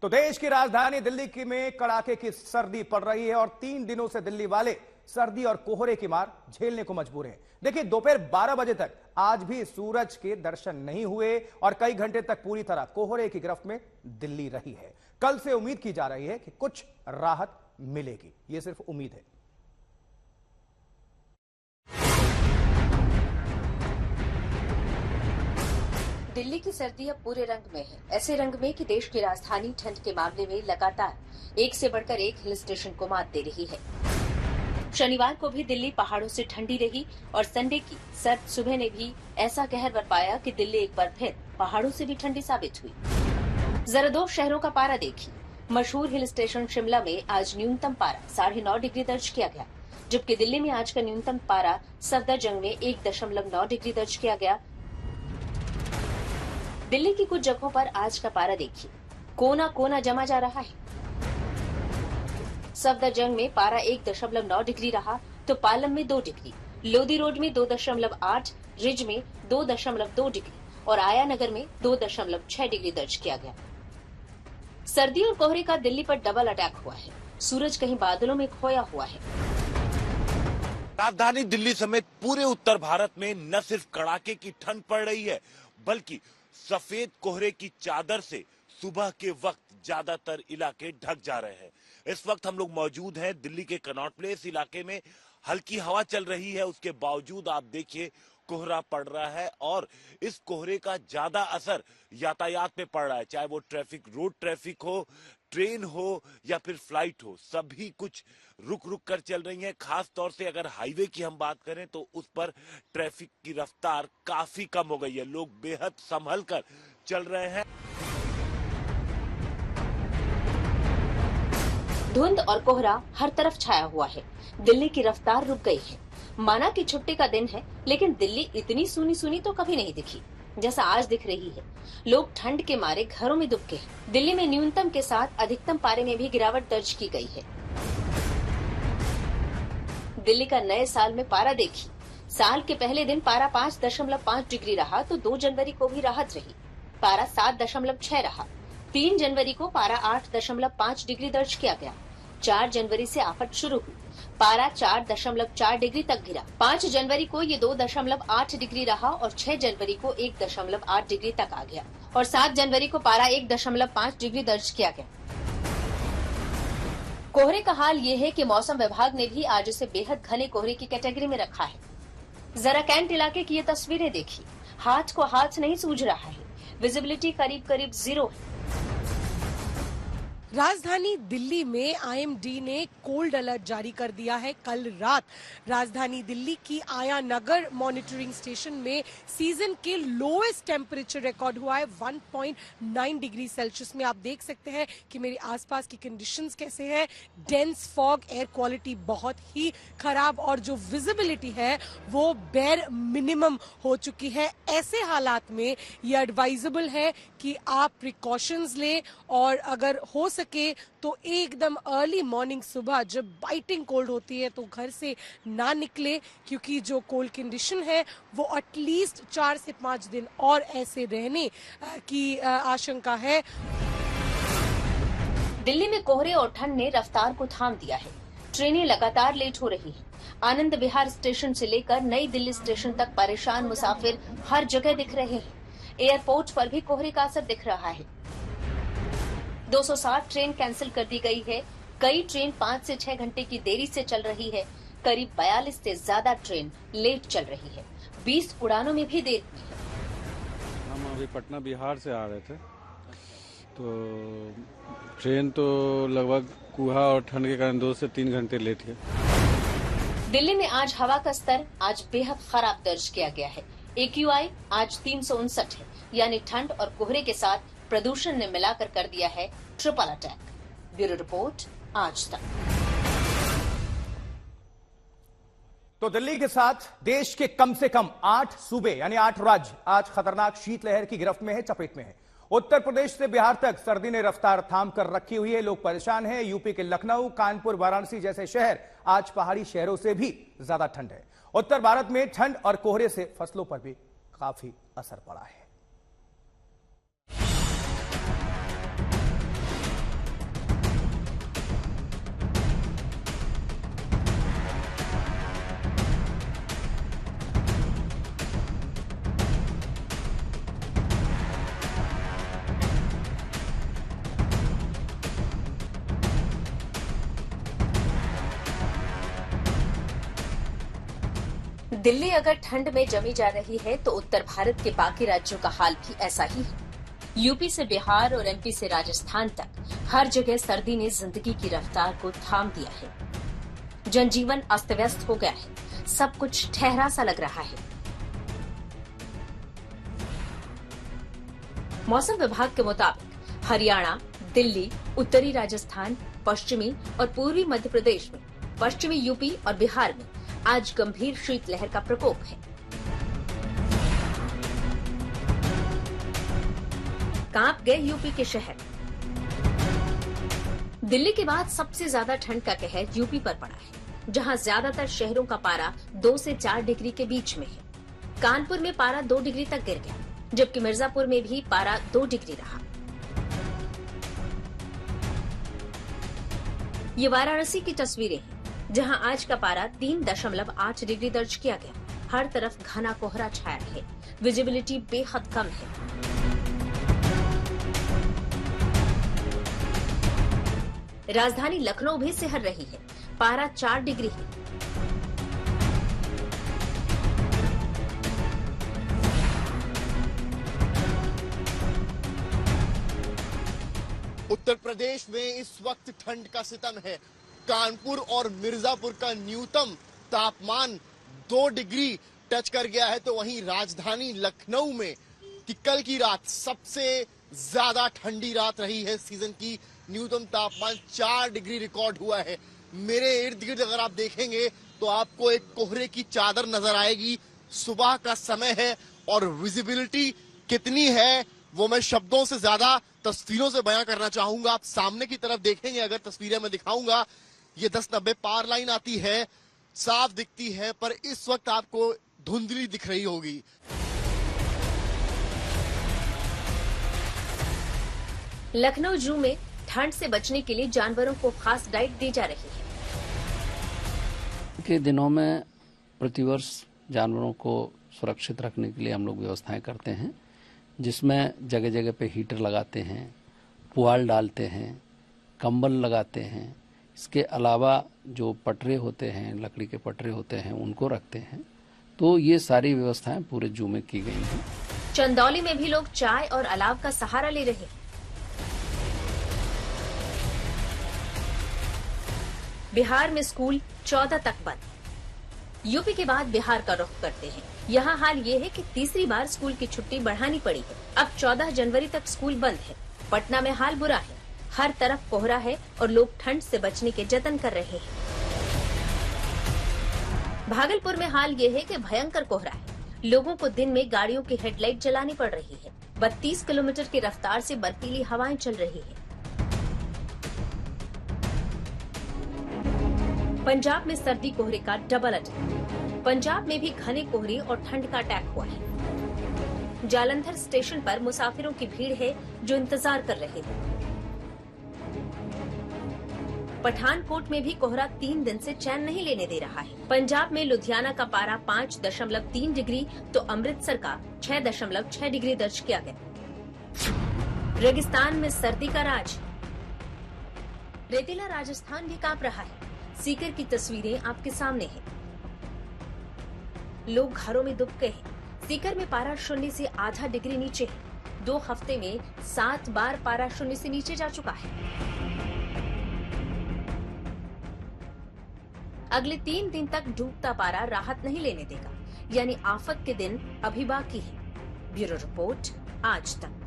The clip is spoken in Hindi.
तो देश की राजधानी दिल्ली में कड़ाके की सर्दी पड़ रही है और 3 दिनों से दिल्ली वाले सर्दी और कोहरे की मार झेलने को मजबूर हैं। देखिए, दोपहर 12 बजे तक आज भी सूरज के दर्शन नहीं हुए और कई घंटे तक पूरी तरह कोहरे की गिरफ्त में दिल्ली रही है। कल से उम्मीद की जा रही है कि कुछ राहत मिलेगी, यह सिर्फ उम्मीद है। दिल्ली की सर्दी अब पूरे रंग में है, ऐसे रंग में कि देश की राजधानी ठंड के मामले में लगातार एक से बढ़कर एक हिल स्टेशन को मात दे रही है। शनिवार को भी दिल्ली पहाड़ों से ठंडी रही और संडे की सर्द सुबह ने भी ऐसा कहर बरपाया कि दिल्ली एक बार फिर पहाड़ों से भी ठंडी साबित हुई। जरा दो शहरों का पारा देखिए। मशहूर हिल स्टेशन शिमला में आज न्यूनतम पारा 9.5 डिग्री दर्ज किया गया, जबकि दिल्ली में आज का न्यूनतम पारा सफदरजंग में 1.9 डिग्री दर्ज किया गया। दिल्ली की कुछ जगहों पर आज का पारा देखिए, कोना कोना जमा जा रहा है। सफदरजंग में पारा 1.9 डिग्री रहा तो पालम में 2 डिग्री, लोधी रोड में 2.8, रिज में 2.2 डिग्री और आया नगर में 2.6 डिग्री दर्ज किया गया। सर्दी और कोहरे का दिल्ली पर डबल अटैक हुआ है। सूरज कहीं बादलों में खोया हुआ है। राजधानी दिल्ली समेत पूरे उत्तर भारत में न सिर्फ कड़ाके की ठंड पड़ रही है, बल्कि सफेद कोहरे की चादर से सुबह के वक्त ज्यादातर इलाके ढक जा रहे हैं। इस वक्त हम लोग मौजूद हैं दिल्ली के कनॉट प्लेस इलाके में। हल्की हवा चल रही है, उसके बावजूद आप देखिए कोहरा पड़ रहा है और इस कोहरे का ज्यादा असर यातायात पे पड़ रहा है, चाहे वो ट्रैफिक, रोड ट्रैफिक हो, ट्रेन हो या फिर फ्लाइट हो, सभी कुछ रुक रुक कर चल रही है। खास तौर से अगर हाईवे की हम बात करें तो उस पर ट्रैफिक की रफ्तार काफी कम हो गई है, लोग बेहद संभल कर चल रहे हैं। धुंध और कोहरा हर तरफ छाया हुआ है। दिल्ली की रफ्तार रुक गई है। माना कि छुट्टी का दिन है, लेकिन दिल्ली इतनी सूनी सूनी तो कभी नहीं दिखी जैसा आज दिख रही है। लोग ठंड के मारे घरों में दुबके हैं। दिल्ली में न्यूनतम के साथ अधिकतम पारे में भी गिरावट दर्ज की गई है। दिल्ली का नए साल में पारा देखिए। साल के पहले दिन पारा 5.5 डिग्री रहा तो 2 जनवरी को भी राहत रही, पारा 7.6 रहा। 3 जनवरी को पारा 8.5 डिग्री दर्ज किया गया। 4 जनवरी से आफत शुरू हुई, पारा 4.4 डिग्री तक गिरा। 5 जनवरी को ये 2.8 डिग्री रहा और 6 जनवरी को 1.8 डिग्री तक आ गया और 7 जनवरी को पारा 1.5 डिग्री दर्ज किया गया। कोहरे का हाल ये है कि मौसम विभाग ने भी आज इसे बेहद घने कोहरे की कैटेगरी में रखा है। जरा कैंट इलाके की ये तस्वीरें देखिए, हाथ को हाथ नहीं सूझ रहा है। विजिबिलिटी करीब करीब 0 है। राजधानी दिल्ली में आईएमडी ने कोल्ड अलर्ट जारी कर दिया है। कल रात राजधानी दिल्ली की आया नगर मॉनिटरिंग स्टेशन में सीजन के लोएस्ट टेम्परेचर रिकॉर्ड हुआ है 1.9 डिग्री सेल्सियस में। आप देख सकते हैं कि मेरे आसपास की कंडीशंस कैसे हैं। डेंस फॉग, एयर क्वालिटी बहुत ही खराब और जो विजिबिलिटी है वो बेर मिनिमम हो चुकी है। ऐसे हालात में ये एडवाइजेबल है कि आप प्रिकॉशंस लें और अगर हो सके तो एकदम अर्ली मॉर्निंग सुबह जब बाइटिंग कोल्ड होती है तो घर से ना निकले, क्योंकि जो कोल्ड कंडीशन है वो एटलीस्ट 4 से 5 दिन और ऐसे रहने की आशंका है। दिल्ली में कोहरे और ठंड ने रफ्तार को थाम दिया है। ट्रेनें लगातार लेट हो रही हैं। आनंद विहार स्टेशन से लेकर नई दिल्ली स्टेशन तक परेशान मुसाफिर हर जगह दिख रहे हैं। एयरपोर्ट पर भी कोहरे का असर दिख रहा है। 260 ट्रेन कैंसिल कर दी गई है। कई ट्रेन 5 से 6 घंटे की देरी से चल रही है। करीब 42 से ज्यादा ट्रेन लेट चल रही है। 20 उड़ानों में भी देर हुई है। हम अभी पटना बिहार से आ रहे थे तो ट्रेन तो लगभग कुहा और ठंड के कारण 2 से 3 घंटे लेट है। दिल्ली में आज हवा का स्तर आज बेहद खराब दर्ज किया गया है। AQI आज 359 है, यानी ठंड और कोहरे के साथ प्रदूषण ने मिलाकर कर दिया है ट्रिपल अटैक। ब्यूरो रिपोर्ट, आज तक। तो दिल्ली के साथ देश के कम से कम 8 सूबे यानी 8 राज्य आज खतरनाक शीतलहर की गिरफ्त में है, चपेट में है। उत्तर प्रदेश से बिहार तक सर्दी ने रफ्तार थाम कर रखी हुई है, लोग परेशान हैं। यूपी के लखनऊ, कानपुर, वाराणसी जैसे शहर आज पहाड़ी शहरों से भी ज्यादा ठंड है। उत्तर भारत में ठंड और कोहरे से फसलों पर भी काफी असर पड़ा है। दिल्ली अगर ठंड में जमी जा रही है तो उत्तर भारत के बाकी राज्यों का हाल भी ऐसा ही है। यूपी से बिहार और एमपी से राजस्थान तक हर जगह सर्दी ने जिंदगी की रफ्तार को थाम दिया है। जनजीवन अस्त व्यस्त हो गया है, सब कुछ ठहरा सा लग रहा है। मौसम विभाग के मुताबिक हरियाणा, दिल्ली, उत्तरी राजस्थान, पश्चिमी और पूर्वी मध्य प्रदेश में, पश्चिमी यूपी और बिहार में आज गंभीर शीतलहर का प्रकोप है। कांप गए यूपी के शहर। दिल्ली के बाद सबसे ज्यादा ठंड का कहर यूपी पर पड़ा है, जहां ज्यादातर शहरों का पारा 2 से 4 डिग्री के बीच में है। कानपुर में पारा 2 डिग्री तक गिर गया, जबकि मिर्जापुर में भी पारा 2 डिग्री रहा। ये वाराणसी की तस्वीरें हैं, जहां आज का पारा 3.8 डिग्री दर्ज किया गया। हर तरफ घना कोहरा छाया है, विजिबिलिटी बेहद कम है। राजधानी लखनऊ भी सिहर रही है, पारा 4 डिग्री है। उत्तर प्रदेश में इस वक्त ठंड का सितम है। कानपुर और मिर्जापुर का न्यूनतम तापमान 2 डिग्री टच कर गया है, तो वहीं राजधानी लखनऊ में कल की रात सबसे ज्यादा ठंडी रात रही है सीजन की। न्यूनतम तापमान 4 डिग्री रिकॉर्ड हुआ है। मेरे इर्द गिर्द अगर आप देखेंगे तो आपको एक कोहरे की चादर नजर आएगी। सुबह का समय है और विजिबिलिटी कितनी है वो मैं शब्दों से ज्यादा तस्वीरों से बयां करना चाहूंगा। आप सामने की तरफ देखेंगे, अगर तस्वीरें मैं दिखाऊंगा, ये 1090 पार लाइन आती है, साफ दिखती है, पर इस वक्त आपको धुंधली दिख रही होगी। लखनऊ जू में ठंड से बचने के लिए जानवरों को खास डाइट दी जा रही है। के दिनों में प्रतिवर्ष जानवरों को सुरक्षित रखने के लिए हम लोग व्यवस्थाएं करते हैं, जिसमें जगह जगह पे हीटर लगाते हैं, पुआल डालते हैं, कंबल लगाते हैं। इसके अलावा जो पटरे होते हैं, लकड़ी के पटरे होते हैं, उनको रखते हैं। तो ये सारी व्यवस्थाएं पूरे जू में की गई हैं। चंदौली में भी लोग चाय और अलाव का सहारा ले रहे हैं। बिहार में स्कूल 14 तक बंद। यूपी के बाद बिहार का रुख करते हैं। यहाँ हाल ये है कि तीसरी बार स्कूल की छुट्टी बढ़ानी पड़ी है। अब 14 जनवरी तक स्कूल बंद है। पटना में हाल बुरा है, हर तरफ कोहरा है और लोग ठंड से बचने के जतन कर रहे हैं। भागलपुर में हाल ये है कि भयंकर कोहरा है। लोगों को दिन में गाड़ियों की हेडलाइट जलानी पड़ रही है। 32 किलोमीटर की रफ्तार से बर्फीली हवाएं चल रही है। पंजाब में सर्दी कोहरे का डबल अटैक। पंजाब में भी घने कोहरे और ठंड का अटैक हुआ है। जालंधर स्टेशन पर मुसाफिरों की भीड़ है जो इंतजार कर रहे हैं। पठानकोट में भी कोहरा 3 दिन से चैन नहीं लेने दे रहा है। पंजाब में लुधियाना का पारा 5.3 डिग्री तो अमृतसर का 6.6 डिग्री दर्ज किया गया। रेगिस्तान में सर्दी का राज। रेतीला राजस्थान भी कांप रहा है। सीकर की तस्वीरें आपके सामने हैं। लोग घरों में दुब गए हैं। सीकर में पारा 0 से आधा डिग्री नीचे है। 2 हफ्ते में 7 बार पारा 0 से नीचे जा चुका है। अगले 3 दिन तक डूबता पारा राहत नहीं लेने देगा, यानी आफत के दिन अभी बाकी है। ब्यूरो रिपोर्ट, आज तक।